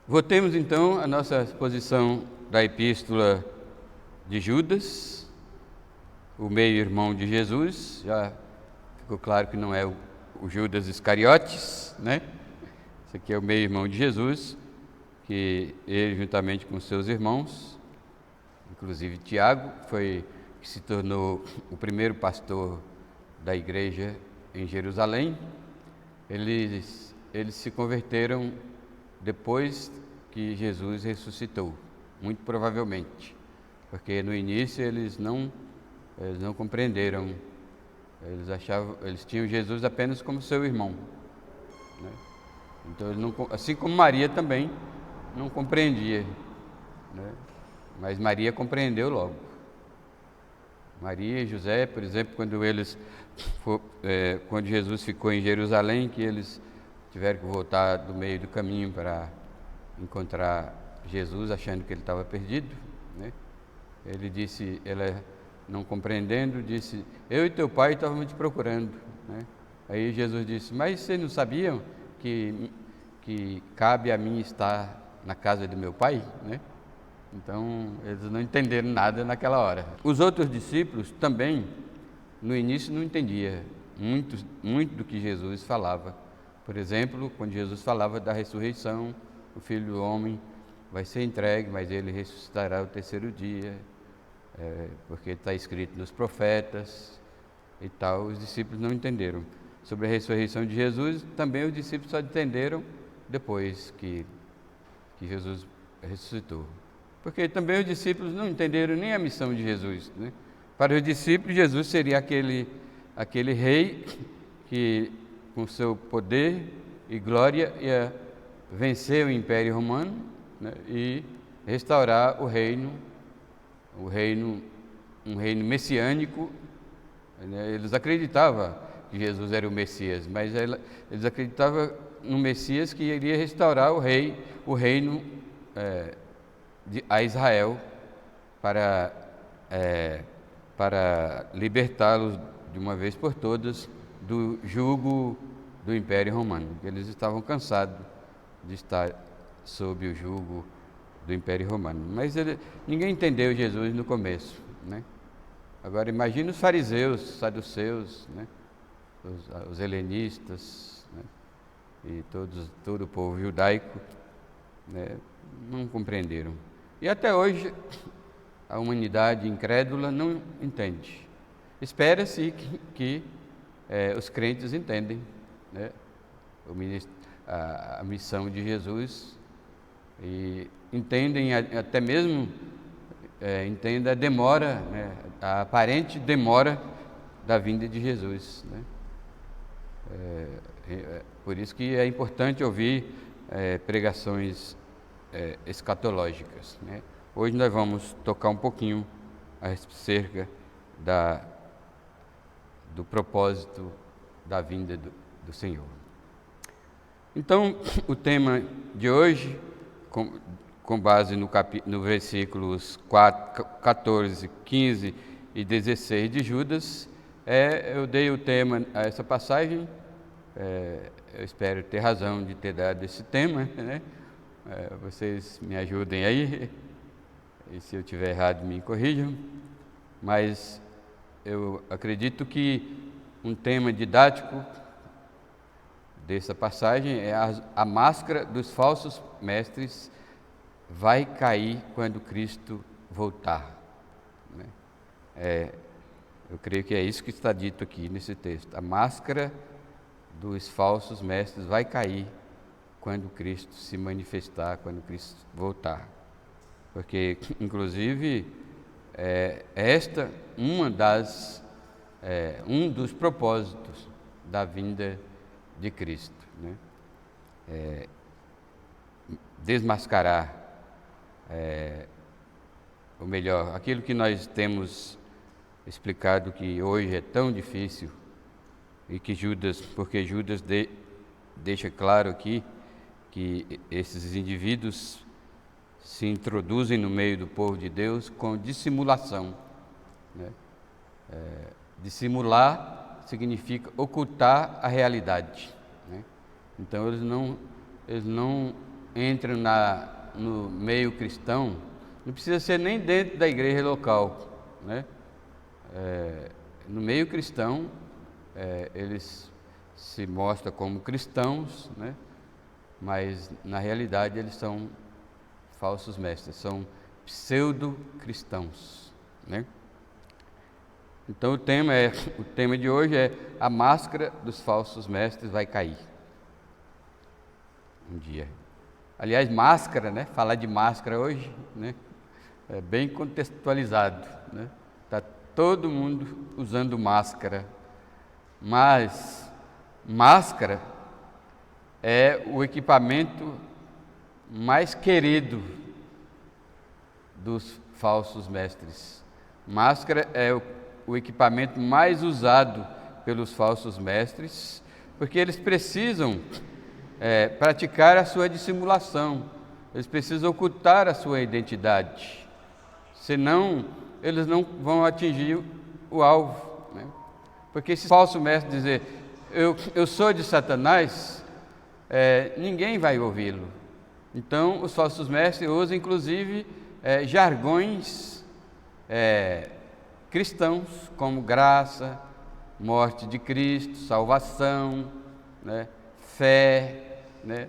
Voltemos então à nossa exposição da Epístola de Judas, o meio-irmão de Jesus. Já ficou claro que não é o Judas Iscariotes, né? Esse aqui é o meio-irmão de Jesus, que ele, juntamente com seus irmãos, inclusive Tiago, que se tornou o primeiro pastor da igreja em Jerusalém. Eles se converteram depois que Jesus ressuscitou, muito provavelmente, porque no início eles não compreenderam, eles tinham Jesus apenas como seu irmão, né? Então eles não, assim como Maria também não compreendia, né? Mas Maria compreendeu logo. Maria e José, por exemplo, quando Jesus ficou em Jerusalém, que eles tiveram que voltar do meio do caminho para encontrar Jesus, achando que ele estava perdido, né? Ela não compreendendo, disse: eu e teu pai estávamos te procurando, né? Aí Jesus disse: mas vocês não sabiam que cabe a mim estar na casa de meu pai, né? Então, eles não entenderam nada naquela hora. Os outros discípulos também, no início, não entendiam muito do que Jesus falava. Por exemplo, quando Jesus falava da ressurreição, o Filho do Homem vai ser entregue, mas ele ressuscitará ao terceiro dia, porque está escrito nos profetas e tal. Os discípulos não entenderam. Sobre a ressurreição de Jesus, também os discípulos só entenderam depois que Jesus ressuscitou. Porque também os discípulos não entenderam nem a missão de Jesus, né? Para os discípulos, Jesus seria aquele rei que, com seu poder e glória, ia vencer o Império Romano, né? E restaurar um reino messiânico, né? Eles acreditavam que Jesus era o Messias, mas eles acreditavam no Messias que iria restaurar o reino a Israel para libertá-los de uma vez por todas do jugo do Império Romano. Eles estavam cansados de estar sob o jugo do Império Romano. Mas ninguém entendeu Jesus no começo, né? Agora imagine os fariseus, saduceus, né? Os helenistas, né? E todo o povo judaico, né? Não compreenderam. E até hoje a humanidade incrédula não entende. Espera-se que os crentes entendem, né? A missão de Jesus, e entendem até mesmo entenda a demora, né? A aparente demora da vinda de Jesus, né? Por isso que é importante ouvir pregações escatológicas, né? Hoje nós vamos tocar um pouquinho acerca do propósito da vinda do Senhor. Então, o tema de hoje, com base no versículos 14, 15 e 16 de Judas, eu dei o tema a essa passagem. Eu espero ter razão de ter dado esse tema, né? Vocês me ajudem aí, e se eu estiver errado me corrijam, mas eu acredito que um tema didático dessa passagem é a máscara dos falsos mestres vai cair quando Cristo voltar, né? Eu creio que é isso que está dito aqui nesse texto. A máscara dos falsos mestres vai cair quando Cristo se manifestar, quando Cristo voltar. Porque, inclusive, um dos propósitos da vinda de Cristo, né? Desmascarar, ou melhor, aquilo que nós temos explicado que hoje é tão difícil, e que porque Judas deixa claro aqui que esses indivíduos se introduzem no meio do povo de Deus com dissimulação, né? Dissimular significa ocultar a realidade, né? Então eles não entram no meio cristão, não precisa ser nem dentro da igreja local, né? No meio cristão, eles se mostram como cristãos, né? Mas na realidade eles são falsos mestres, são pseudo-cristãos, né? Então o tema de hoje é: a máscara dos falsos mestres vai cair um dia. Aliás, máscara, né? Falar de máscara hoje, né? É bem contextualizado, né? Tá todo mundo usando máscara, mas máscara é o equipamento mais querido dos falsos mestres. Máscara é o equipamento mais usado pelos falsos mestres, porque eles precisam praticar a sua dissimulação, eles precisam ocultar a sua identidade, senão eles não vão atingir o alvo, né? Porque se o falso mestre dizer, eu sou de Satanás, ninguém vai ouvi-lo. Então, os falsos mestres usam, inclusive, jargões cristãos, como graça, morte de Cristo, salvação, né? Fé, né?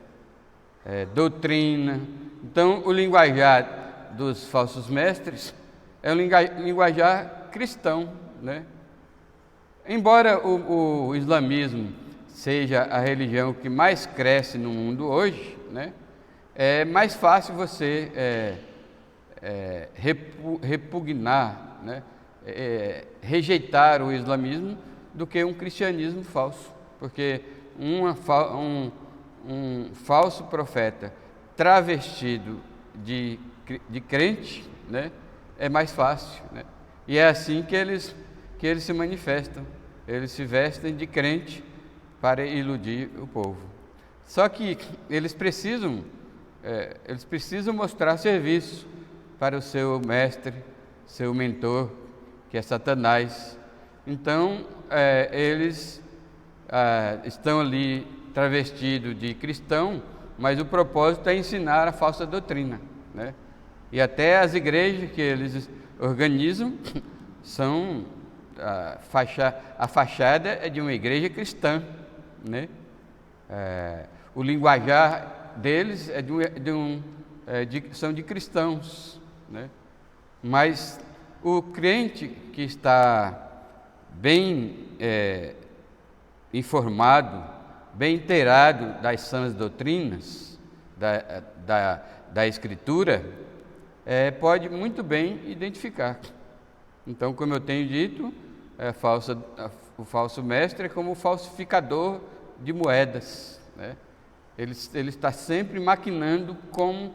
Doutrina. Então, o linguajar dos falsos mestres é um linguajar cristão, né? Embora o islamismo seja a religião que mais cresce no mundo hoje, né? É mais fácil você repugnar, né? Rejeitar o islamismo do que um cristianismo falso, porque um falso profeta travestido de crente, né? É mais fácil, né? E é assim que eles se manifestam, eles se vestem de crente para iludir o povo. Só que eles precisam mostrar serviço para o seu mestre, seu mentor, que é Satanás. Então, eles estão ali travestidos de cristão, mas o propósito é ensinar a falsa doutrina, né? E até as igrejas que eles organizam são a fachada é de uma igreja cristã, né? O linguajar deles são de cristãos, né? Mas o crente que está bem informado, bem inteirado das sãs doutrinas da Escritura, pode muito bem identificar. Então, como eu tenho dito, o falso mestre é como o falsificador de moedas, né? Ele está sempre maquinando como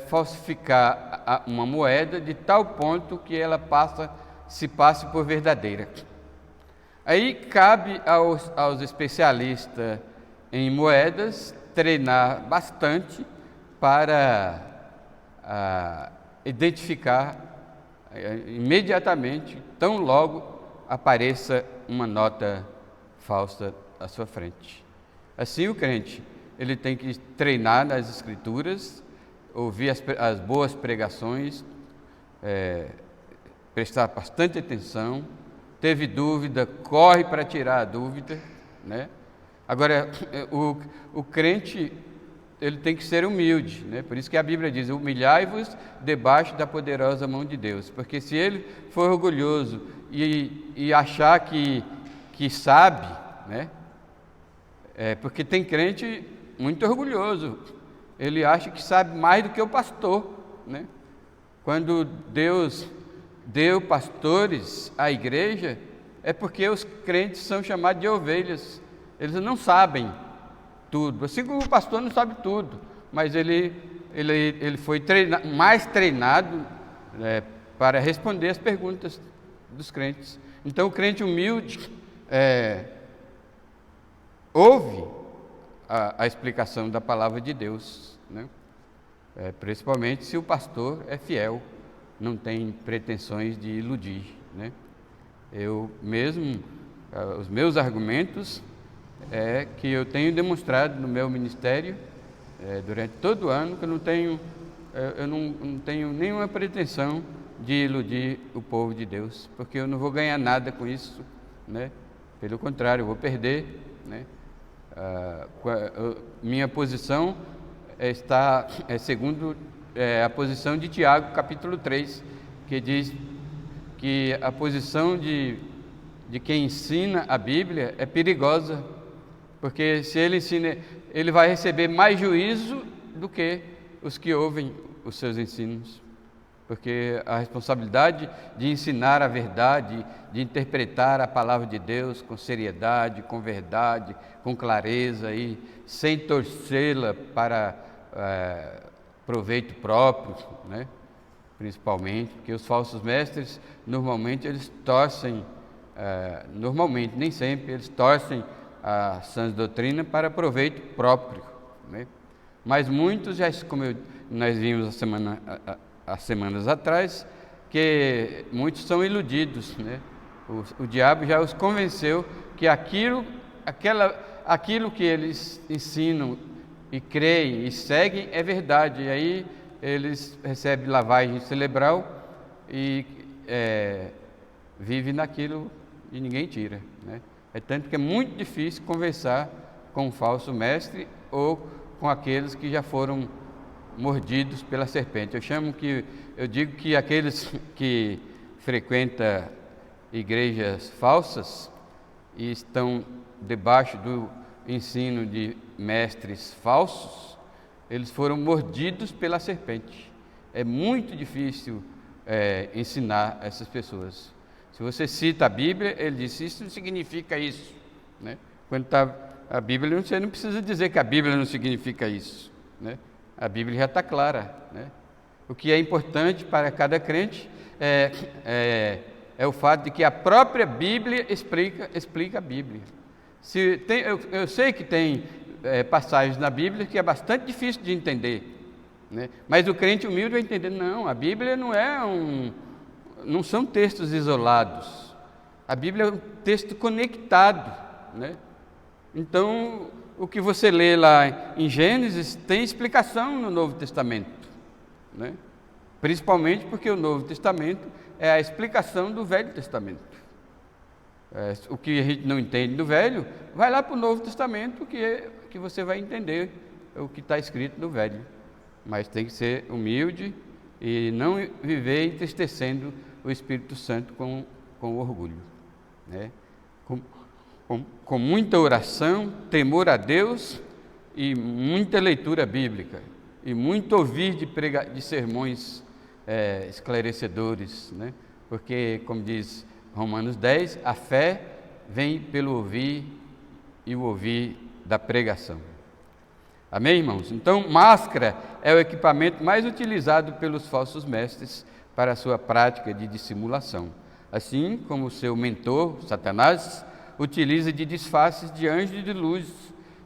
falsificar uma moeda de tal ponto que ela se passe por verdadeira. Aí cabe aos especialistas em moedas treinar bastante para identificar imediatamente, tão logo apareça uma nota falsa à sua frente. Assim, o crente ele tem que treinar nas Escrituras, ouvir as boas pregações, prestar bastante atenção. Teve dúvida, corre para tirar a dúvida, né? Agora, o crente ele tem que ser humilde, né? Por isso que a Bíblia diz: humilhai-vos debaixo da poderosa mão de Deus, porque se ele for orgulhoso e achar que sabe, né? Porque tem crente muito orgulhoso, ele acha que sabe mais do que o pastor, né? Quando Deus deu pastores à igreja, é porque os crentes são chamados de ovelhas, eles não sabem tudo, assim como o pastor não sabe tudo, mas ele foi mais treinado para responder as perguntas dos crentes. Então o crente humilde ouve a explicação da palavra de Deus, né? Principalmente se o pastor é fiel, não tem pretensões de iludir, né? Eu mesmo, os meus argumentos que eu tenho demonstrado no meu ministério, durante todo o ano, que eu não tenho nenhuma pretensão de iludir o povo de Deus, porque eu não vou ganhar nada com isso, né? Pelo contrário, eu vou perder, né? Minha posição segundo a posição de Tiago, capítulo 3, que diz que a posição de quem ensina a Bíblia é perigosa, porque se ele ensina, ele vai receber mais juízo do que os que ouvem os seus ensinos, porque a responsabilidade de ensinar a verdade, de interpretar a palavra de Deus com seriedade, com verdade, com clareza e sem torcê-la para proveito próprio, né? Principalmente, porque os falsos mestres normalmente eles torcem, nem sempre, eles torcem a sã doutrina para proveito próprio, né? Mas muitos, nós vimos há semanas atrás, que muitos são iludidos, né? O diabo já os convenceu que aquilo que eles ensinam e creem e seguem é verdade, e aí eles recebem lavagem cerebral e vivem naquilo e ninguém tira, né? É tanto que é muito difícil conversar com um falso mestre ou com aqueles que já foram mordidos pela serpente. Eu digo que aqueles que frequentam igrejas falsas e estão debaixo do ensino de mestres falsos, eles foram mordidos pela serpente. É muito difícil ensinar essas pessoas. Se você cita a Bíblia, ele diz, isso não significa isso, né? Quando está a Bíblia, você não precisa dizer que a Bíblia não significa isso, né? A Bíblia já está clara, né? O que é importante para cada crente é o fato de que a própria Bíblia explica a Bíblia. Eu sei que tem passagens na Bíblia que é bastante difícil de entender, né? Mas o crente humilde vai entender, não, a Bíblia não são textos isolados. A Bíblia é um texto conectado, né? Então, o que você lê lá em Gênesis tem explicação no Novo Testamento, né? Principalmente porque o Novo Testamento é a explicação do Velho Testamento. O que a gente não entende do Velho, vai lá para o Novo Testamento que você vai entender o que está escrito no Velho. Mas tem que ser humilde e não viver entristecendo o Espírito Santo com orgulho, né? Com muita oração, temor a Deus e muita leitura bíblica e muito ouvir de sermões esclarecedores, né? Porque, como diz Romanos 10, a fé vem pelo ouvir e o ouvir da pregação. Amém, irmãos? Então, máscara é o equipamento mais utilizado pelos falsos mestres para a sua prática de dissimulação, assim como o seu mentor, Satanás, utiliza de disfarces de anjo de luz,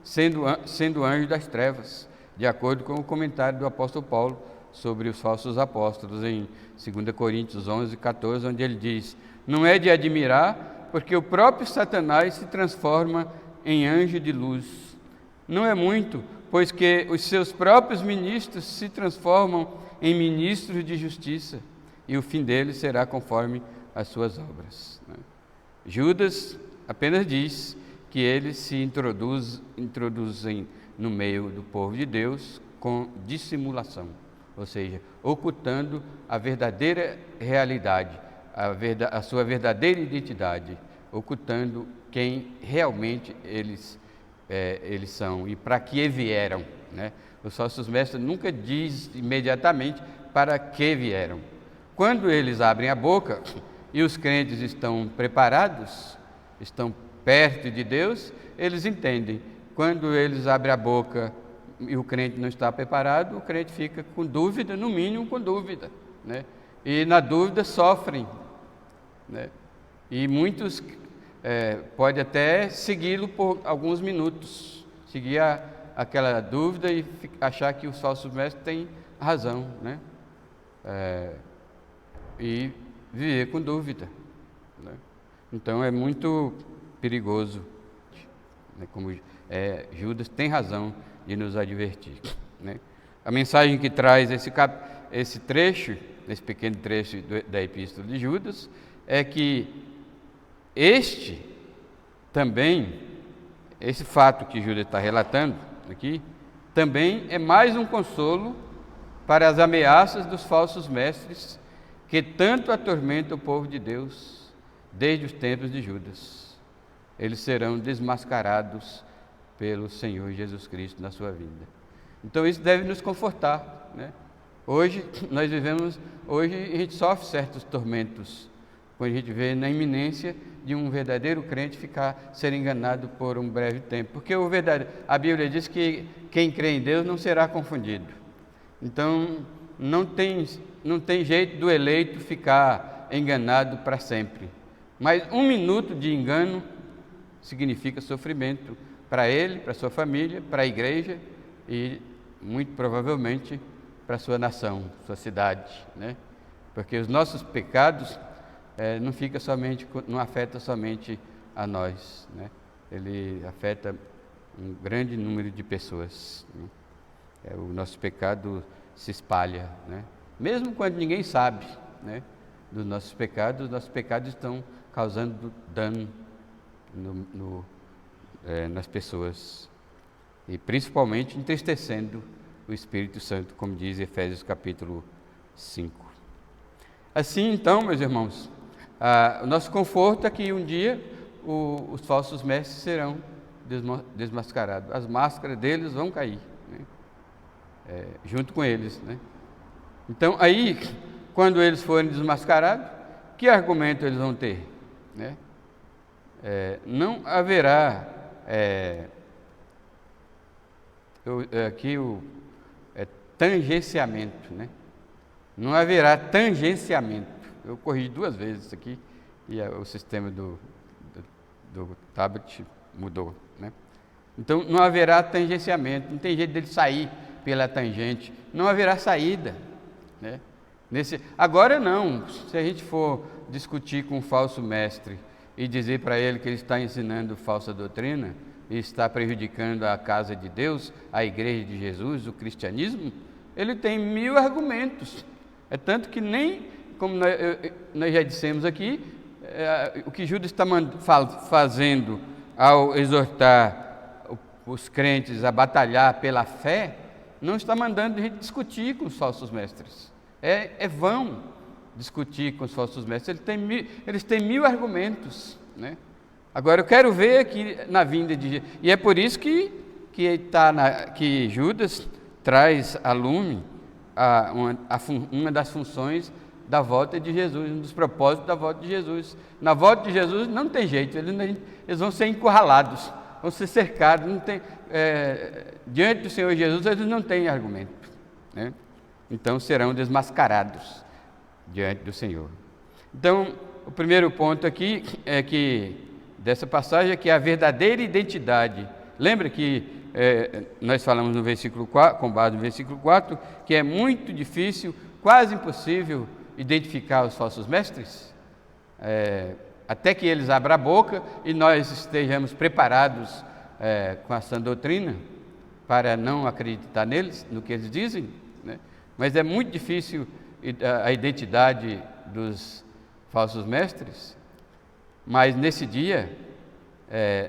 sendo anjo das trevas, de acordo com o comentário do apóstolo Paulo sobre os falsos apóstolos em 2 Coríntios 11, 14, onde ele diz, não é de admirar, porque o próprio Satanás se transforma em anjo de luz. Não é muito, pois que os seus próprios ministros se transformam em ministros de justiça, e o fim deles será conforme as suas obras. Judas apenas diz que eles se introduzem no meio do povo de Deus com dissimulação, ou seja, ocultando a verdadeira realidade, a sua verdadeira identidade, ocultando quem realmente eles são e para que vieram, né? Os falsos mestres nunca diz imediatamente para que vieram. Quando eles abrem a boca e os crentes estão preparados, estão perto de Deus, eles entendem. Quando eles abrem a boca e o crente não está preparado, o crente fica com dúvida, no mínimo com dúvida, né? E na dúvida sofrem, né? E muitos podem até segui-lo por alguns minutos, seguir aquela dúvida e achar que os falsos mestres têm razão, né? E viver com dúvida, né? Então é muito perigoso, né? Como Judas tem razão de nos advertir, né? A mensagem que traz esse trecho, esse pequeno trecho da Epístola de Judas, é que esse fato que Judas está relatando aqui, também é mais um consolo para as ameaças dos falsos mestres que tanto atormentam o povo de Deus desde os tempos de Judas. Eles serão desmascarados pelo Senhor Jesus Cristo na sua vinda. Então isso deve nos confortar, né? Hoje a gente sofre certos tormentos quando a gente vê na iminência de um verdadeiro crente ser enganado por um breve tempo, porque a Bíblia diz que quem crê em Deus não será confundido. Então não tem jeito do eleito ficar enganado para sempre, mas um minuto de engano significa sofrimento para ele, para sua família, para a igreja e muito provavelmente para a sua nação, sua cidade, né? Porque os nossos pecados não afeta somente a nós, né? Ele afeta um grande número de pessoas, né? O nosso pecado se espalha, né? Mesmo quando ninguém sabe, né, dos nossos pecados estão causando dano nas pessoas e principalmente entristecendo o Espírito Santo, como diz Efésios capítulo 5. Assim, então, meus irmãos, o nosso conforto é que um dia os falsos mestres serão desmascarados. As máscaras deles vão cair, né? Junto com eles, né? Então, aí, quando eles forem desmascarados, que argumento eles vão ter, né? Não haverá tangenciamento, né? Não haverá tangenciamento. Eu corrigi 2 vezes isso aqui e o sistema do tablet mudou, né? Então não haverá tangenciamento, não tem jeito dele sair pela tangente, não haverá saída, né? Agora não, se a gente for discutir com um falso mestre e dizer para ele que ele está ensinando falsa doutrina e está prejudicando a casa de Deus, a igreja de Jesus, o cristianismo, ele tem 1000 argumentos. É tanto que nem, como nós já dissemos aqui, o que Judas está fazendo ao exortar os crentes a batalhar pela fé, não está mandando a gente discutir com os falsos mestres. É vão discutir com os falsos mestres, eles têm 1000 argumentos, né? Agora eu quero ver aqui na vinda de Jesus, e é por isso que Judas traz a lume uma das funções da volta de Jesus, um dos propósitos da volta de Jesus. Na volta de Jesus não tem jeito, eles vão ser encurralados, vão ser cercados, diante do Senhor Jesus eles não têm argumento, né? Então serão desmascarados diante do Senhor. Então, o primeiro ponto aqui dessa passagem é que a verdadeira identidade, lembra que nós falamos no versículo 4, com base no versículo 4, que é muito difícil, quase impossível identificar os falsos mestres, até que eles abram a boca e nós estejamos preparados com a sã doutrina para não acreditar neles, no que eles dizem, né? Mas é muito difícil a identidade dos falsos mestres, mas nesse dia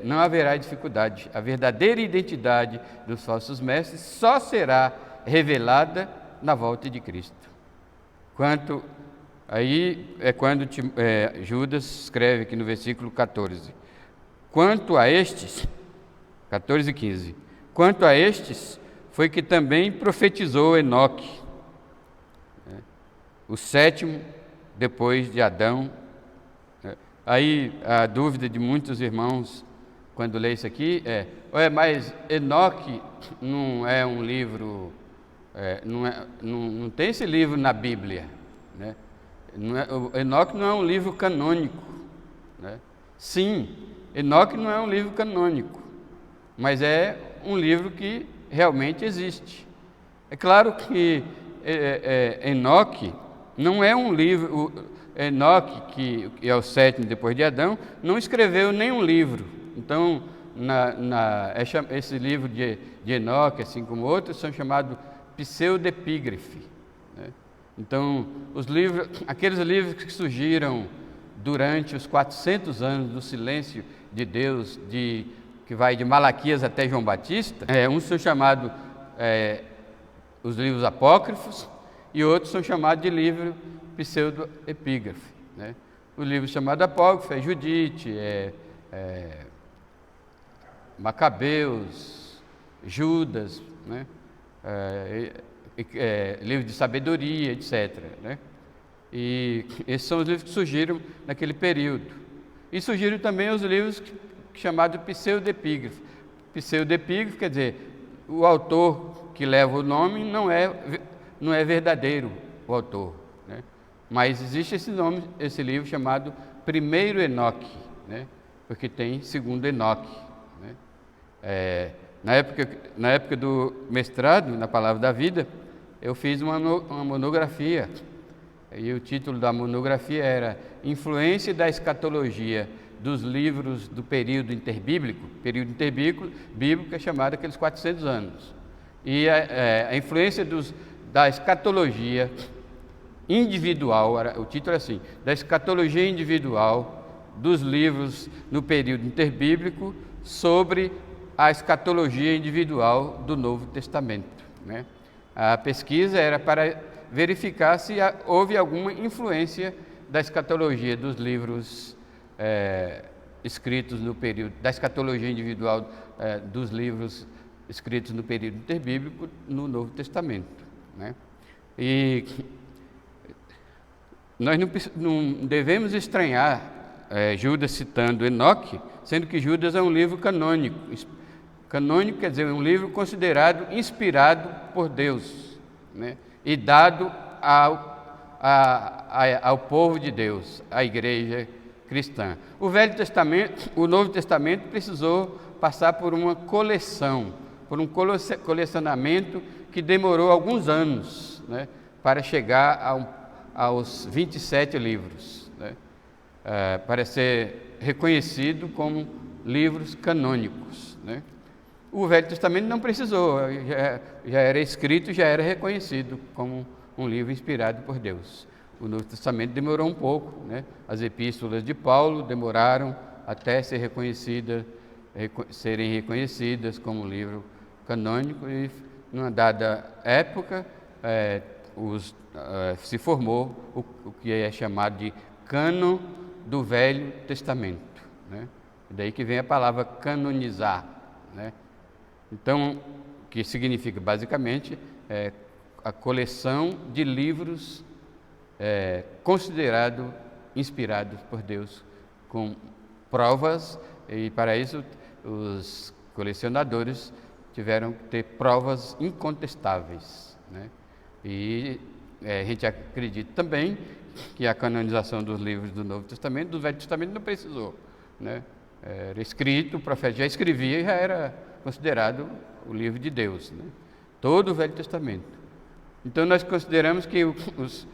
não haverá dificuldade. A verdadeira identidade dos falsos mestres só será revelada na volta de Cristo. Quando Judas escreve aqui no versículo 14: quanto a estes, 14 e 15, quanto a estes foi que também profetizou Enoque, o 7º depois de Adão. Aí a dúvida de muitos irmãos quando lê isso aqui mas Enoque não é um livro, não tem esse livro na Bíblia, né? Enoque não é um livro canônico, né? Sim, Enoque não é um livro canônico, mas é um livro que realmente existe. É claro que Enoque não é um livro. Enoque, que é o 7º depois de Adão, não escreveu nenhum livro. Então, esse livro de Enoque, assim como outros, são chamados pseudepígrafe, né? Então, aqueles livros que surgiram durante os 400 anos do silêncio de Deus, que vai de Malaquias até João Batista, uns são chamados os livros apócrifos e outros são chamados de livro pseudoepígrafe, né? O livro chamado apócrifo é Judite, Macabeus, Judas, né? Livro de sabedoria, etc., né? E esses são os livros que surgiram naquele período. E surgiram também os livros chamados pseudepígrafe. Pseudepígrafe quer dizer, o autor que leva o nome não é verdadeiro o autor, né? Mas existe esse livro chamado Primeiro Enoque, né? Porque tem Segundo Enoque, né? Na época do mestrado, na Palavra da Vida, eu fiz uma monografia, e o título da monografia era Influência da Escatologia dos livros do período interbíblico. Período interbíblico é chamado aqueles 400 anos. E a influência da escatologia individual, o título é assim, da escatologia individual dos livros no período interbíblico sobre a escatologia individual do Novo Testamento, né? A pesquisa era para verificar se houve alguma influência da escatologia dos livros escritos no período, da escatologia individual dos livros escritos no período interbíblico no Novo Testamento, né? E nós não devemos estranhar Judas citando Enoque, sendo que Judas é um livro canônico. Canônico quer dizer um livro considerado inspirado por Deus, né? E dado ao povo de Deus, à igreja cristã. O Novo Testamento precisou passar por uma coleção, por um colecionamento que demorou alguns anos, né, para chegar aos 27 livros, né, para ser reconhecido como livros canônicos, né. O Velho Testamento não precisou, já era escrito, já era reconhecido como um livro inspirado por Deus. O Novo Testamento demorou um pouco, né? As epístolas de Paulo demoraram até serem reconhecidas como livro canônico, e numa dada época se formou o que é chamado de cânon do Velho Testamento, né? Daí que vem a palavra canonizar, né? Então, o que significa basicamente a coleção de livros considerados inspirados por Deus, com provas, e para isso os colecionadores tiveram que ter provas incontestáveis, né? E a gente acredita também que a canonização dos livros do Novo Testamento, do Velho Testamento não precisou, né? Era escrito, o profeta já escrevia e já era considerado o livro de Deus, né? Todo o Velho Testamento. Então nós consideramos que os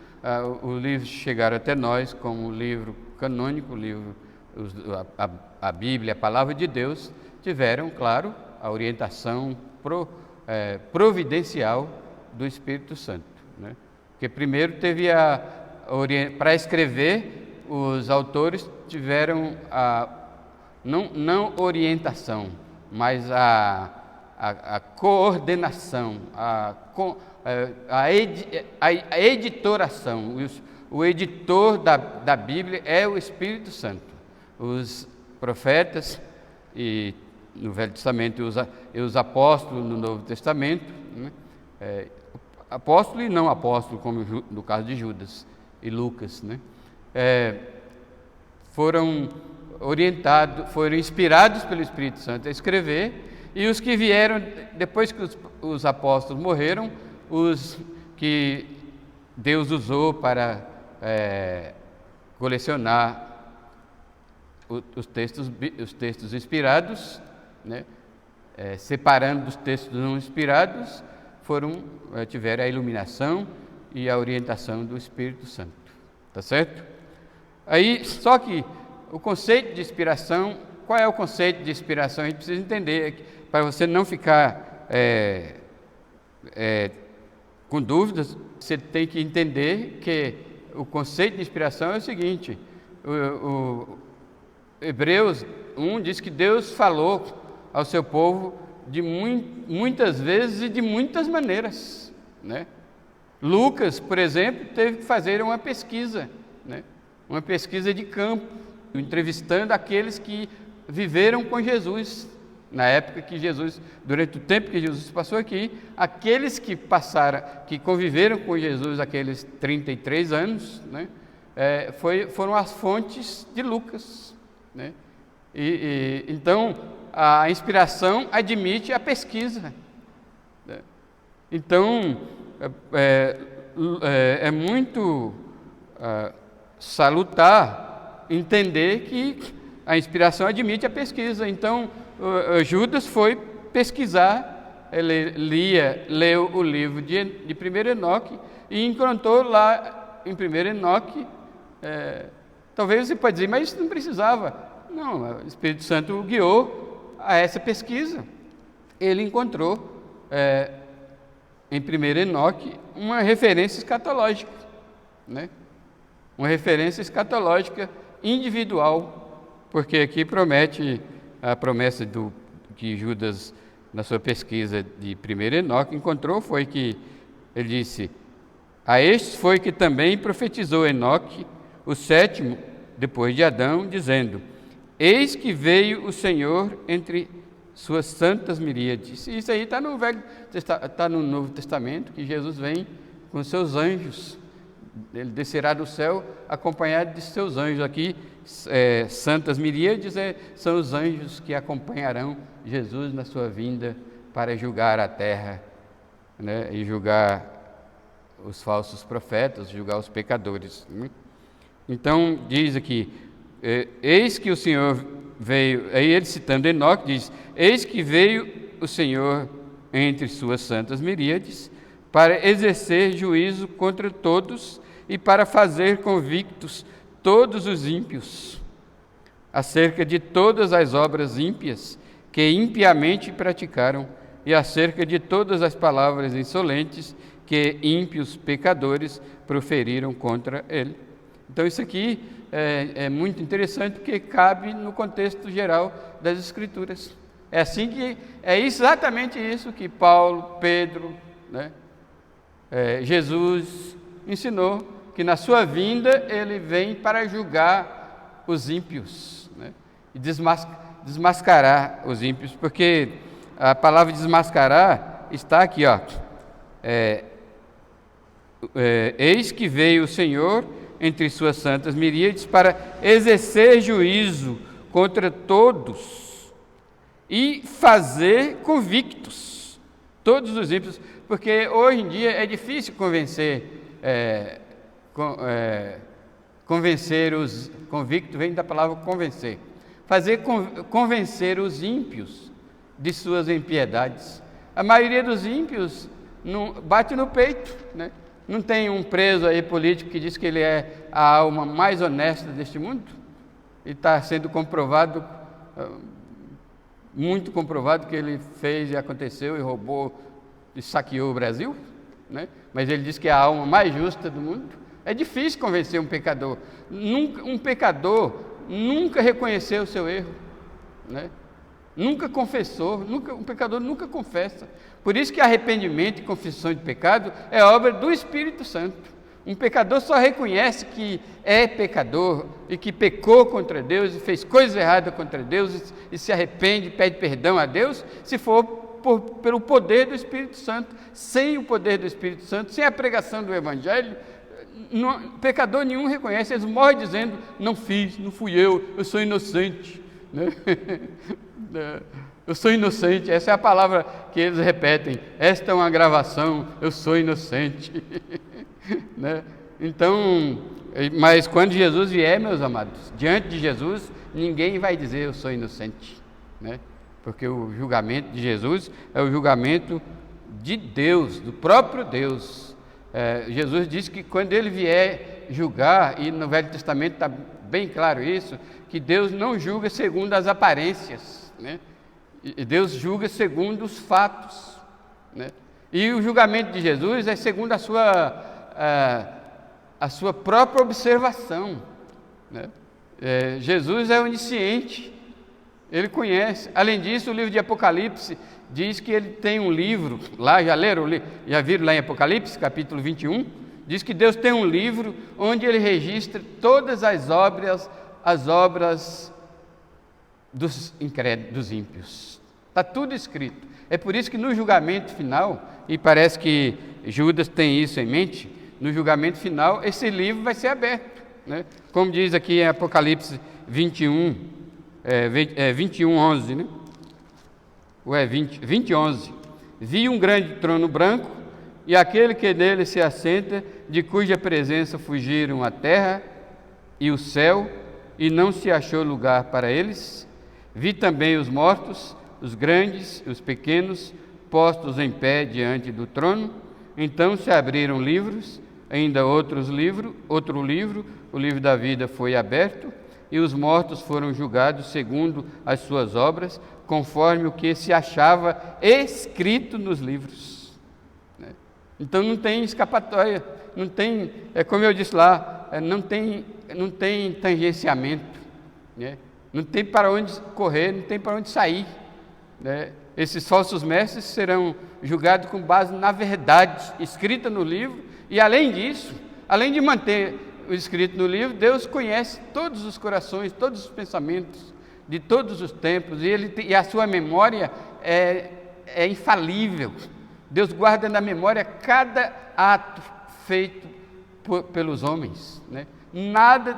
livros chegaram até nós como livro canônico, a Bíblia, a Palavra de Deus, tiveram, claro, a orientação providencial do Espírito Santo, né? Porque primeiro teve para escrever, os autores tiveram não orientação, mas a coordenação, a editoração. O editor da Bíblia é o Espírito Santo. Os profetas no Velho Testamento e os apóstolos no Novo Testamento, né? Apóstolo e não apóstolo, como no caso de Judas e Lucas, né? Foram inspirados pelo Espírito Santo a escrever, e os que vieram depois que os apóstolos morreram, os que Deus usou para colecionar os textos inspirados, né? Separando dos textos não inspirados, tiveram a iluminação e a orientação do Espírito Santo, tá certo? Aí, só que o conceito de inspiração, qual é o conceito de inspiração? A gente precisa entender, para você não ficar com dúvidas, você tem que entender que o conceito de inspiração é o seguinte: o Hebreus 1 diz que Deus falou ao seu povo de muitas vezes e de muitas maneiras, né? Lucas, por exemplo, teve que fazer uma pesquisa, né? Uma pesquisa de campo, entrevistando aqueles que viveram com Jesus, na época que Jesus, durante o tempo que Jesus passou aqui, aqueles que conviveram com Jesus aqueles 33 anos, né? Foram as fontes de Lucas, né? Então, a inspiração admite a pesquisa, né? Então, é muito salutar entender que a inspiração admite a pesquisa. Então, Judas foi pesquisar, ele leu o livro de 1 Enoque e encontrou lá em 1 Enoque, talvez você pode dizer, mas isso não precisava. Não, o Espírito Santo o guiou a essa pesquisa. Ele encontrou em 1 Enoque uma referência escatológica, né? Uma referência escatológica individual, porque aqui promete a promessa que Judas, na sua pesquisa de 1 Enoque, encontrou, foi que ele disse: a estes foi que também profetizou Enoque, o sétimo, depois de Adão, dizendo: eis que veio o Senhor entre suas santas miríades. Isso aí está no Novo Testamento, que Jesus vem com seus anjos. Ele descerá do céu acompanhado de seus anjos. Aqui, santas miríades são os anjos que acompanharão Jesus na sua vinda para julgar a terra, né? E julgar os falsos profetas, julgar os pecadores, né? Então, diz aqui, eis que o Senhor veio, aí ele citando Enoque, diz: eis que veio o Senhor entre suas santas miríades para exercer juízo contra todos e para fazer convictos todos os ímpios, acerca de todas as obras ímpias que impiamente praticaram e acerca de todas as palavras insolentes que ímpios pecadores proferiram contra ele. Então isso aqui é muito interessante, porque cabe no contexto geral das Escrituras. É exatamente isso que Paulo, Pedro, né, Jesus ensinou, que na sua vinda ele vem para julgar os ímpios, né, e desmascarar os ímpios, porque a palavra desmascarar está aqui, ó. Eis que veio o Senhor entre suas santas miríades para exercer juízo contra todos e fazer convictos todos os ímpios, porque hoje em dia é difícil convencer os convictos, vem da palavra convencer, convencer os ímpios de suas impiedades. A maioria dos ímpios não bate no peito, né? Não tem um preso aí político que diz que ele é a alma mais honesta deste mundo? E está sendo comprovado, muito comprovado, que ele fez e aconteceu e roubou e saqueou o Brasil, né? Mas ele diz que é a alma mais justa do mundo. É difícil convencer um pecador. Um pecador nunca reconheceu o seu erro, né? Nunca confessou, um pecador nunca confessa. Por isso que arrependimento e confissão de pecado é obra do Espírito Santo. Um pecador só reconhece que é pecador e que pecou contra Deus e fez coisas erradas contra Deus e se arrepende e pede perdão a Deus, se for pelo poder do Espírito Santo. Sem o poder do Espírito Santo, sem a pregação do Evangelho, pecador nenhum reconhece. Eles morrem dizendo: não fiz, não fui eu sou inocente, né? Eu sou inocente, essa é a palavra que eles repetem. Esta é uma gravação, eu sou inocente. Né? Então, mas quando Jesus vier, meus amados, diante de Jesus, ninguém vai dizer eu sou inocente, né? Porque o julgamento de Jesus é o julgamento de Deus, do próprio Deus. Jesus disse que quando ele vier julgar, e no Velho Testamento está bem claro isso, que Deus não julga segundo as aparências, né? E Deus julga segundo os fatos, né? E o julgamento de Jesus é segundo a sua própria observação, né? Jesus é onisciente, ele conhece. Além disso, o livro de Apocalipse diz que ele tem um livro, lá, já viram lá em Apocalipse, capítulo 21, diz que Deus tem um livro onde ele registra todas as obras dos incrédulos, dos ímpios. Está tudo escrito. É por isso que no julgamento final, e parece que Judas tem isso em mente, no julgamento final esse livro vai ser aberto, né? Como diz aqui em Apocalipse 21, 11, né? 20, 11. Vi um grande trono branco e aquele que nele se assenta, de cuja presença fugiram a terra e o céu, e não se achou lugar para eles. Vi também os mortos, os grandes e os pequenos, postos em pé diante do trono. Então se abriram livros, ainda outro livro, o livro da vida foi aberto, e os mortos foram julgados segundo as suas obras, conforme o que se achava escrito nos livros, né? Então não tem escapatória, não tem, como eu disse lá, não tem tangenciamento, né? Não tem para onde correr, não tem para onde sair, né? Esses falsos mestres serão julgados com base na verdade escrita no livro, e além disso, além de manter o escrito no livro, Deus conhece todos os corações, todos os pensamentos de todos os tempos, e a sua memória é infalível. Deus guarda na memória cada ato feito pelos homens, né? Nada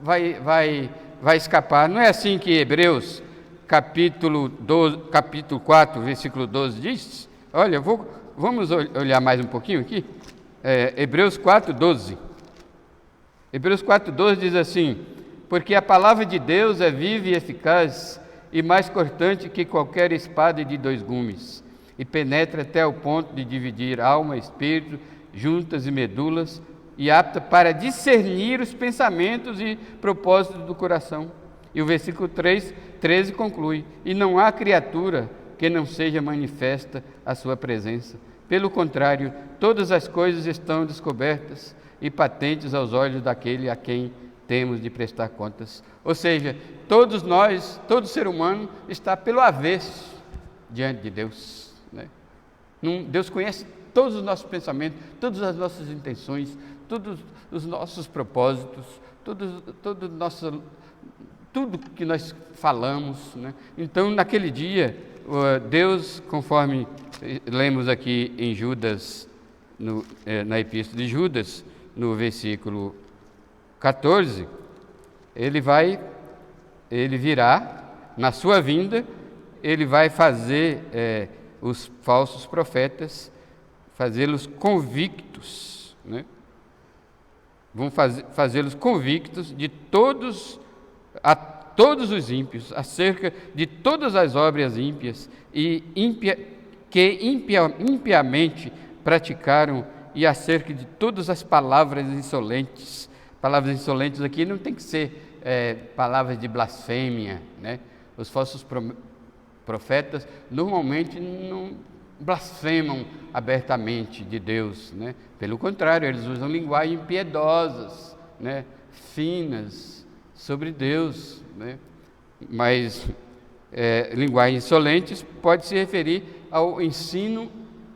vai escapar. Não é assim que Hebreus capítulo 4, versículo 12 diz? Olha, vamos olhar mais um pouquinho aqui. Hebreus 4, 12. Hebreus 4, 12 diz assim: porque a palavra de Deus é viva e eficaz, e mais cortante que qualquer espada de 2 gumes, e penetra até o ponto de dividir alma, espírito, juntas e medulas, e apta para discernir os pensamentos e propósitos do coração. E o versículo 13 conclui: e não há criatura que não seja manifesta a sua presença. Pelo contrário, todas as coisas estão descobertas e patentes aos olhos daquele a quem temos de prestar contas. Ou seja, todos nós, todo ser humano está pelo avesso diante de Deus, né? Deus conhece todos os nossos pensamentos, todas as nossas intenções, todos os nossos propósitos, tudo que nós falamos, né? Então, naquele dia, Deus, conforme lemos aqui em Judas, na epístola de Judas, no versículo 14, ele virá, na sua vinda, ele vai fazer os falsos profetas, fazê-los convictos, né? Vão fazê-los convictos a todos os ímpios, acerca de todas as obras ímpias que impiamente praticaram, e acerca de todas as palavras insolentes. Palavras insolentes aqui não tem que ser palavras de blasfêmia, né? Os falsos profetas normalmente não blasfemam abertamente de Deus, né? Pelo contrário, eles usam linguagens impiedosas, né? Finas sobre Deus, né? Mas linguagens insolentes pode se referir ao ensino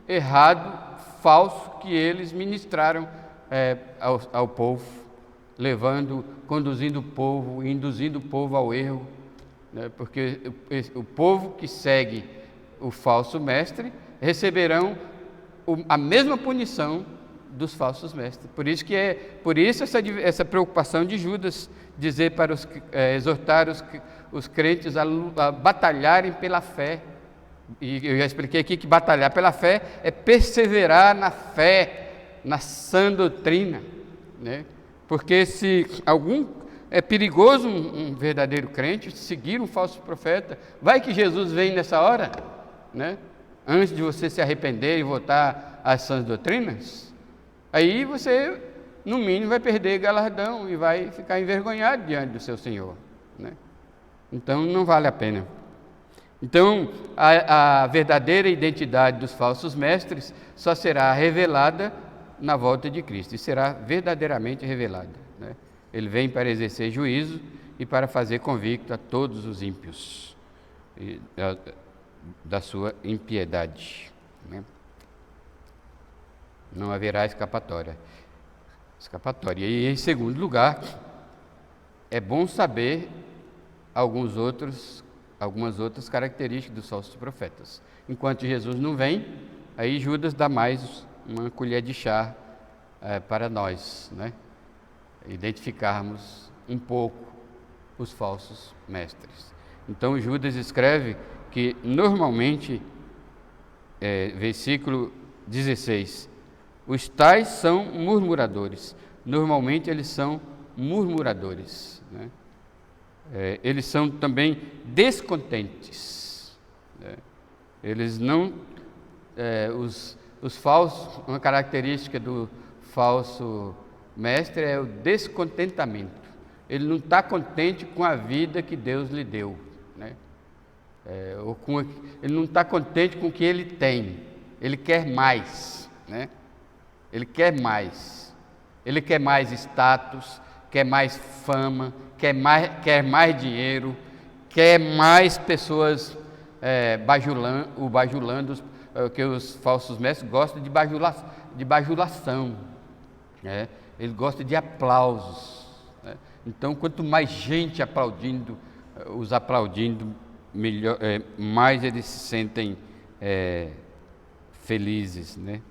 errado, falso, que eles ministraram ao povo, conduzindo o povo, induzindo o povo ao erro, né? Porque o povo que segue o falso mestre receberão a mesma punição dos falsos mestres. Por isso essa preocupação de Judas, dizer exortar os crentes a batalharem pela fé. E eu já expliquei aqui que batalhar pela fé é perseverar na fé, na sã doutrina, né? Porque é perigoso um verdadeiro crente seguir um falso profeta. Vai que Jesus vem nessa hora, né? Antes de você se arrepender e voltar às sãs doutrinas, aí você no mínimo vai perder galardão e vai ficar envergonhado diante do seu Senhor, né? Então não vale a pena. Então a verdadeira identidade dos falsos mestres só será revelada na volta de Cristo, e será verdadeiramente revelada, né? Ele vem para exercer juízo e para fazer convicto a todos os ímpios da sua impiedade, né? Não haverá escapatória. E em segundo lugar, é bom saber algumas outras características dos falsos profetas. Enquanto Jesus não vem, aí Judas dá mais uma colher de chá para nós, né? Identificarmos um pouco os falsos mestres. Então Judas escreve que normalmente, versículo 16, os tais são murmuradores. Normalmente eles são murmuradores, né? Eles são também descontentes, né? Eles não, os falsos, uma característica do falso mestre é o descontentamento. Ele não está contente com a vida que Deus lhe deu, né? Ele não está contente com o que ele tem, ele quer mais, né? Ele quer mais status, quer mais fama, quer mais dinheiro, quer mais pessoas bajulando, que os falsos mestres gostam de bajulação, né? Ele gosta de aplausos, né? Então, quanto mais gente os aplaudindo, melhor, mais eles se sentem felizes, né?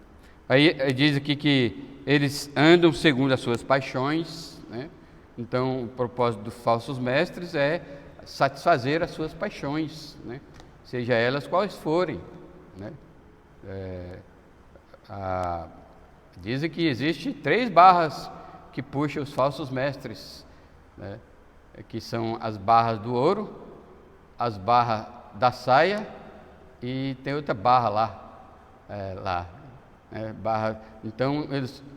Aí diz aqui que eles andam segundo as suas paixões, né? Então, o propósito dos falsos mestres é satisfazer as suas paixões, né? Seja elas quais forem, né? Dizem que existe 3 barras que puxam os falsos mestres, né? Que são as barras do ouro, as barras da saia e tem outra barra lá. Então,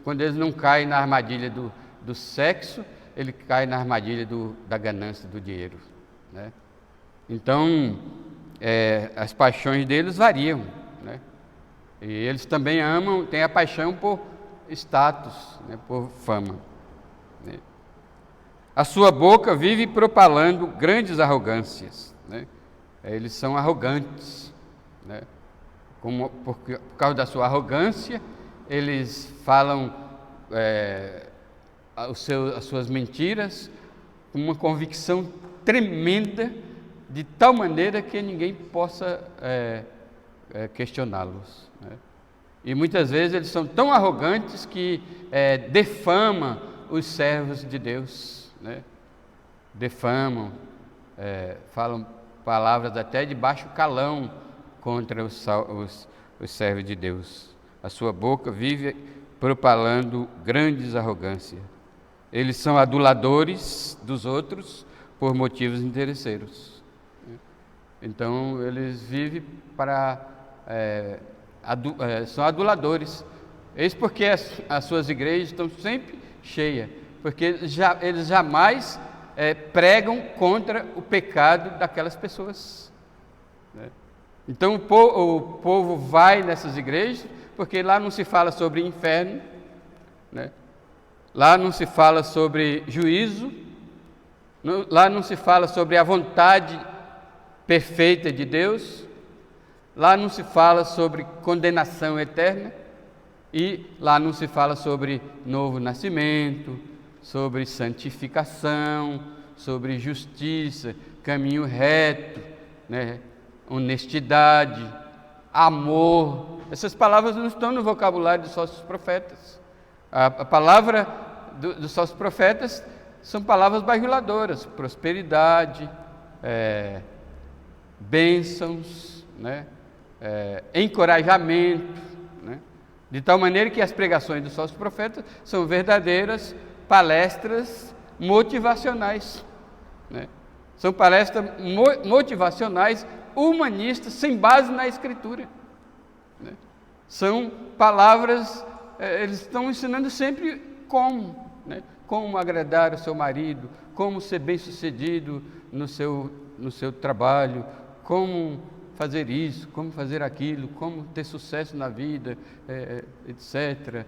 quando eles não caem na armadilha do sexo, ele cai na armadilha da ganância do dinheiro, né? Então, as paixões deles variam, né? E eles também têm a paixão por status, né? Por fama, né? A sua boca vive propalando grandes arrogâncias, né? Eles são arrogantes, né? Por causa da sua arrogância, eles falam as suas mentiras com uma convicção tremenda, de tal maneira que ninguém possa questioná-los, né? E muitas vezes eles são tão arrogantes que defamam os servos de Deus, né? Defamam, falam palavras até de baixo calão contra os servos de Deus. A sua boca vive propalando grandes arrogâncias. Eles são aduladores dos outros por motivos interesseiros. Então, eles vivem são aduladores. Eis porque as suas igrejas estão sempre cheias, porque eles jamais pregam contra o pecado daquelas pessoas, né? Então o povo vai nessas igrejas, porque lá não se fala sobre inferno, né? Lá não se fala sobre juízo, lá não se fala sobre a vontade perfeita de Deus, lá não se fala sobre condenação eterna, e lá não se fala sobre novo nascimento, sobre santificação, sobre justiça, caminho reto, né? Honestidade, amor. Essas palavras não estão no vocabulário dos falsos profetas. A palavra dos falsos profetas são palavras bajuladoras: prosperidade, bênçãos, né? Encorajamento, né? De tal maneira que as pregações dos falsos profetas são verdadeiras palestras motivacionais, né? São palestras motivacionais, humanistas, sem base na Escritura, né? São palavras, eles estão ensinando sempre como, né? Como agradar o seu marido, como ser bem-sucedido no seu trabalho, como fazer isso, como fazer aquilo, como ter sucesso na vida, etc.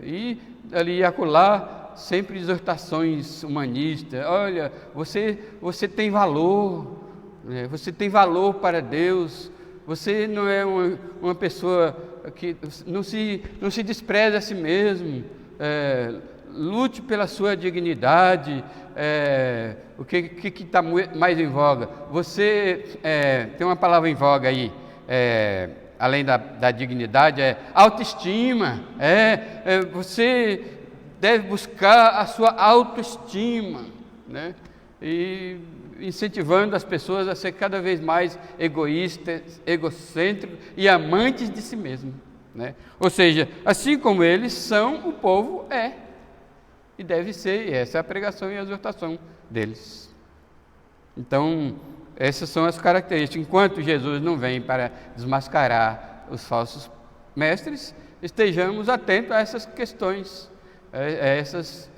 E ali e acolá, sempre exortações humanistas. Olha, você tem valor, você tem valor para Deus, você não é uma pessoa que não se despreza a si mesmo, lute pela sua dignidade. O que está mais em voga? Você tem uma palavra em voga aí, além da dignidade, autoestima. Você deve buscar a sua autoestima, né? E incentivando as pessoas a ser cada vez mais egoístas, egocêntricos e amantes de si mesmo, né? Ou seja, assim como eles são, o povo e deve ser, e essa é a pregação e a exortação deles. Então, essas são as características. Enquanto Jesus não vem para desmascarar os falsos mestres, estejamos atentos a essas questões, a essas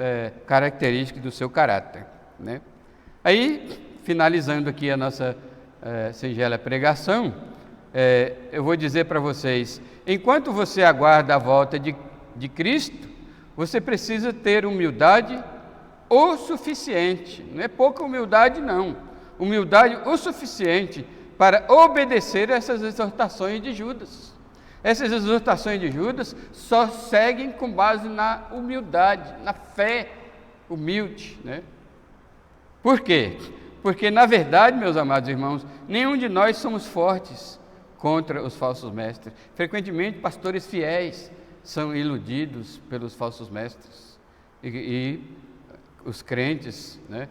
características do seu caráter, né? Aí, finalizando aqui a nossa singela pregação, eu vou dizer para vocês, enquanto você aguarda a volta de Cristo, você precisa ter humildade o suficiente, não é pouca humildade não, humildade o suficiente para obedecer a essas exortações de Judas. Essas exortações de Judas só seguem com base na humildade, na fé humilde, né? Por quê? Porque, na verdade, meus amados irmãos, nenhum de nós somos fortes contra os falsos mestres. Frequentemente, pastores fiéis são iludidos pelos falsos mestres. E os crentes, né?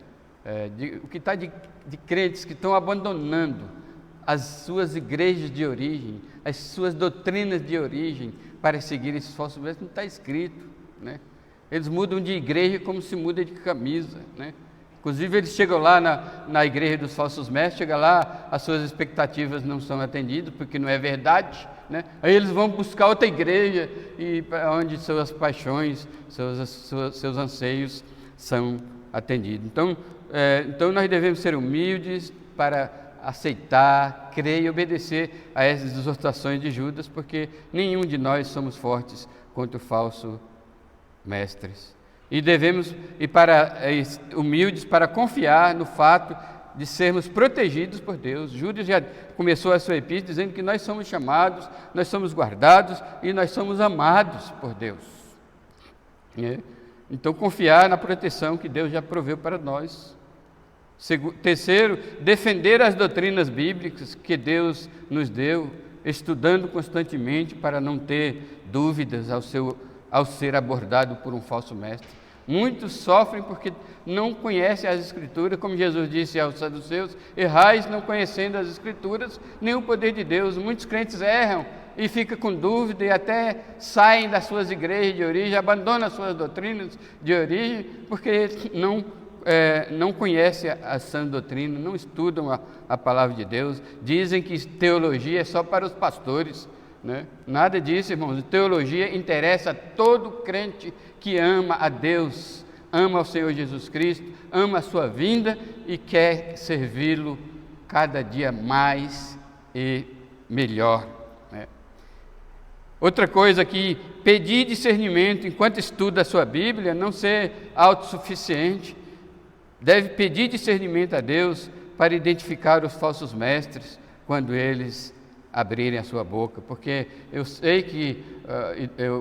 O que está de crentes que estão abandonando as suas igrejas de origem, as suas doutrinas de origem, para seguir esses falsos mestres, não está escrito, né? Eles mudam de igreja como se muda de camisa, né? Inclusive, eles chegam lá na igreja dos falsos mestres, chegam lá, as suas expectativas não são atendidas, porque não é verdade, né? Aí eles vão buscar outra igreja, e onde suas paixões, seus anseios são atendidos. Então, nós devemos ser humildes para aceitar, crer e obedecer a essas exortações de Judas, porque nenhum de nós somos fortes contra o falso mestres. E devemos humildes para confiar no fato de sermos protegidos por Deus. Judas já começou a sua epístola dizendo que nós somos chamados, nós somos guardados e nós somos amados por Deus. Então, confiar na proteção que Deus já proveu para nós. Terceiro, defender as doutrinas bíblicas que Deus nos deu, estudando constantemente para não ter dúvidas ao ser abordado por um falso mestre. Muitos sofrem porque não conhecem as Escrituras, como Jesus disse aos saduceus: errais não conhecendo as Escrituras, nem o poder de Deus. Muitos crentes erram e ficam com dúvida e até saem das suas igrejas de origem, abandonam as suas doutrinas de origem, porque não conhecem a sã doutrina, não estudam a palavra de Deus, dizem que teologia é só para os pastores, né? Nada disso, irmãos. Teologia interessa a todo crente que ama a Deus, ama ao Senhor Jesus Cristo, ama a sua vinda e quer servi-lo cada dia mais e melhor, né? Outra coisa que pedir discernimento enquanto estuda a sua Bíblia, não ser autossuficiente, deve pedir discernimento a Deus para identificar os falsos mestres quando eles abrirem a sua boca, porque eu sei que,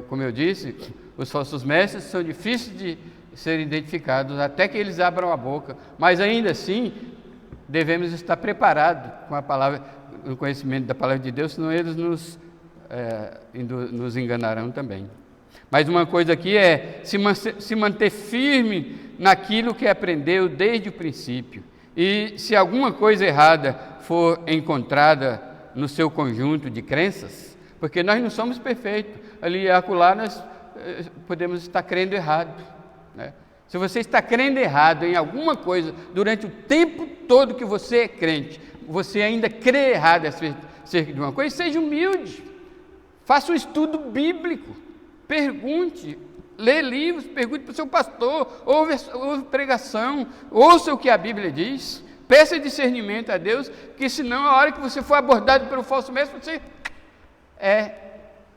como eu disse, os falsos mestres são difíceis de serem identificados até que eles abram a boca, mas ainda assim devemos estar preparados com a palavra, o conhecimento da palavra de Deus, senão eles nos enganarão também. Mas uma coisa aqui é se manter firme naquilo que aprendeu desde o princípio, e se alguma coisa errada for encontrada no seu conjunto de crenças, porque nós não somos perfeitos, ali e acolá nós podemos estar crendo errado, né? Se você está crendo errado em alguma coisa durante o tempo todo que você é crente, você ainda crê errado acerca de uma coisa, seja humilde, faça um estudo bíblico, pergunte Lê livros, pergunte para o seu pastor, ouve pregação, ouça o que a Bíblia diz, peça discernimento a Deus, que senão a hora que você for abordado pelo falso mestre, você é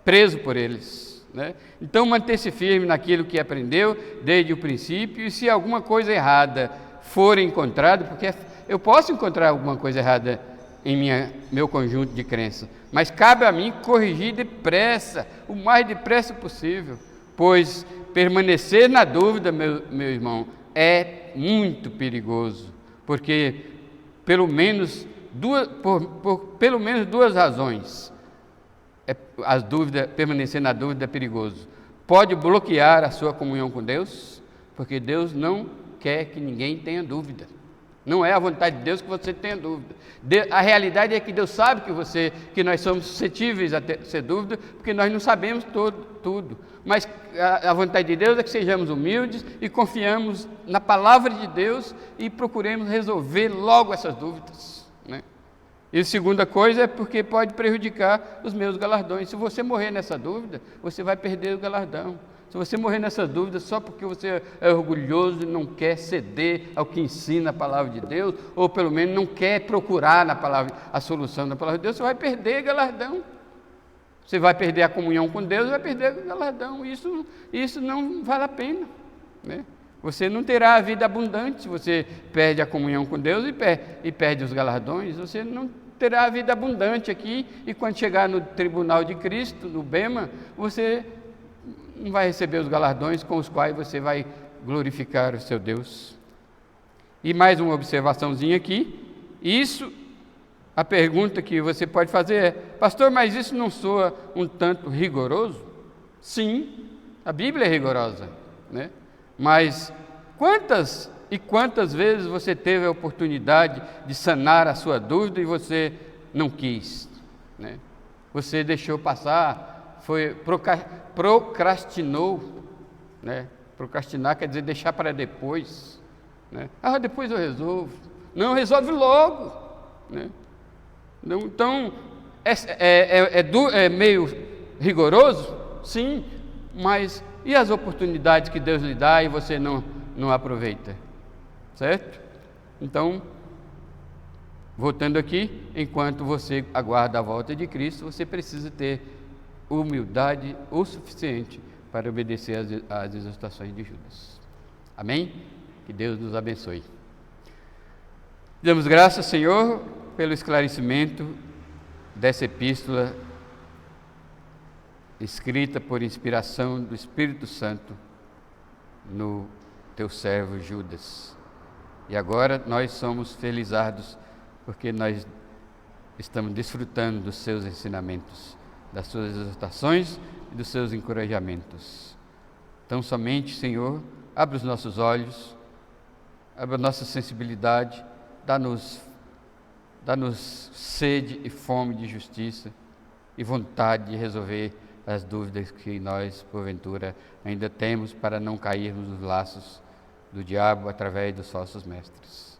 preso por eles, né? Então manter-se firme naquilo que aprendeu desde o princípio, e se alguma coisa errada for encontrada, porque eu posso encontrar alguma coisa errada em meu conjunto de crenças, mas cabe a mim corrigir depressa, o mais depressa possível, pois permanecer na dúvida, meu irmão, é muito perigoso, porque por pelo menos duas razões, permanecer na dúvida é perigoso. Pode bloquear a sua comunhão com Deus, porque Deus não quer que ninguém tenha dúvida. Não é a vontade de Deus que você tenha dúvida. A realidade é que Deus sabe que nós somos suscetíveis a ser dúvida, porque nós não sabemos tudo. Mas a vontade de Deus é que sejamos humildes e confiamos na palavra de Deus e procuremos resolver logo essas dúvidas, né? E a segunda coisa é porque pode prejudicar os meus galardões. Se você morrer nessa dúvida, você vai perder o galardão. Se você morrer nessa dúvida só porque você é orgulhoso e não quer ceder ao que ensina a palavra de Deus, ou pelo menos não quer procurar na palavra a solução da palavra de Deus, você vai perder galardão. Você vai perder a comunhão com Deus, vai perder o galardão. Isso não vale a pena, né? Você não terá a vida abundante se você perde a comunhão com Deus e perde os galardões. Você não terá a vida abundante aqui, e quando chegar no tribunal de Cristo, no Bema, você não vai receber os galardões com os quais você vai glorificar o seu Deus. E mais uma observaçãozinha aqui, a pergunta que você pode fazer é: pastor, mas isso não soa um tanto rigoroso? Sim, a Bíblia é rigorosa, né? Mas quantas vezes você teve a oportunidade de sanar a sua dúvida e você não quis, né? Você deixou passar, procrastinou, né? Procrastinar quer dizer deixar para depois, né? Depois eu resolvo. Não, resolve logo, né? Então, é meio rigoroso? Sim, mas e as oportunidades que Deus lhe dá e você não aproveita? Certo? Então, voltando aqui, enquanto você aguarda a volta de Cristo, você precisa ter humildade o suficiente para obedecer às exortações de Judas. Amém? Que Deus nos abençoe. Damos graças, Senhor, pelo esclarecimento dessa epístola escrita por inspiração do Espírito Santo no teu servo Judas. E agora nós somos felizardos porque nós estamos desfrutando dos seus ensinamentos, das suas exortações e dos seus encorajamentos. Então somente, Senhor, abre os nossos olhos, abre a nossa sensibilidade, dá-nos sede e fome de justiça e vontade de resolver as dúvidas que nós, porventura, ainda temos para não cairmos nos laços do diabo através dos falsos mestres.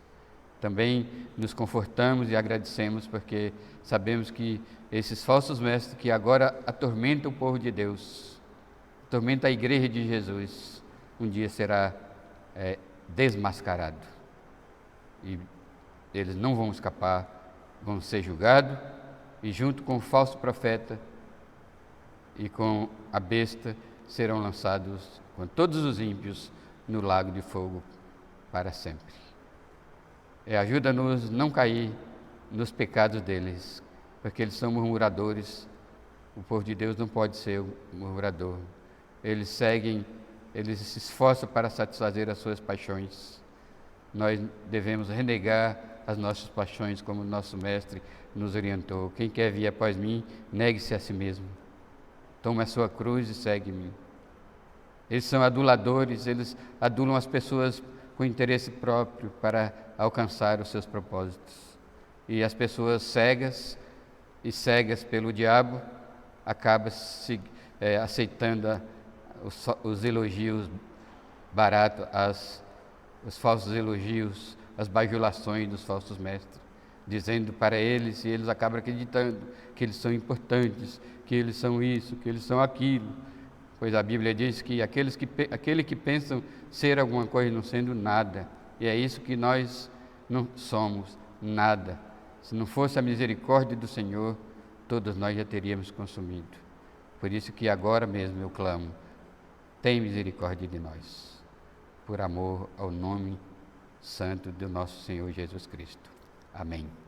Também nos confortamos e agradecemos porque sabemos que esses falsos mestres que agora atormentam o povo de Deus, atormentam a igreja de Jesus, um dia será desmascarado. E eles não vão escapar, vão ser julgados, e junto com o falso profeta e com a besta serão lançados com todos os ímpios no lago de fogo para sempre. Ajuda-nos a não cair nos pecados deles, porque eles são murmuradores. O povo de Deus não pode ser murmurador. Eles se esforçam para satisfazer as suas paixões. Nós devemos renegar as nossas paixões, como o nosso mestre nos orientou. Quem quer vir após mim, negue-se a si mesmo. Tome a sua cruz e segue-me. Eles são aduladores, eles adulam as pessoas com interesse próprio para alcançar os seus propósitos. E as pessoas cegas pelo diabo acabam aceitando os elogios baratos, os falsos elogios, as bajulações dos falsos mestres, dizendo para eles, e eles acabam acreditando que eles são importantes, que eles são isso, que eles são aquilo, pois a Bíblia diz que aquele que pensam ser alguma coisa não sendo nada, e é isso que nós não somos, nada. Se não fosse a misericórdia do Senhor, todos nós já teríamos consumido. Por isso que agora mesmo eu clamo, tem misericórdia de nós, por amor ao nome santo do nosso Senhor Jesus Cristo. Amém.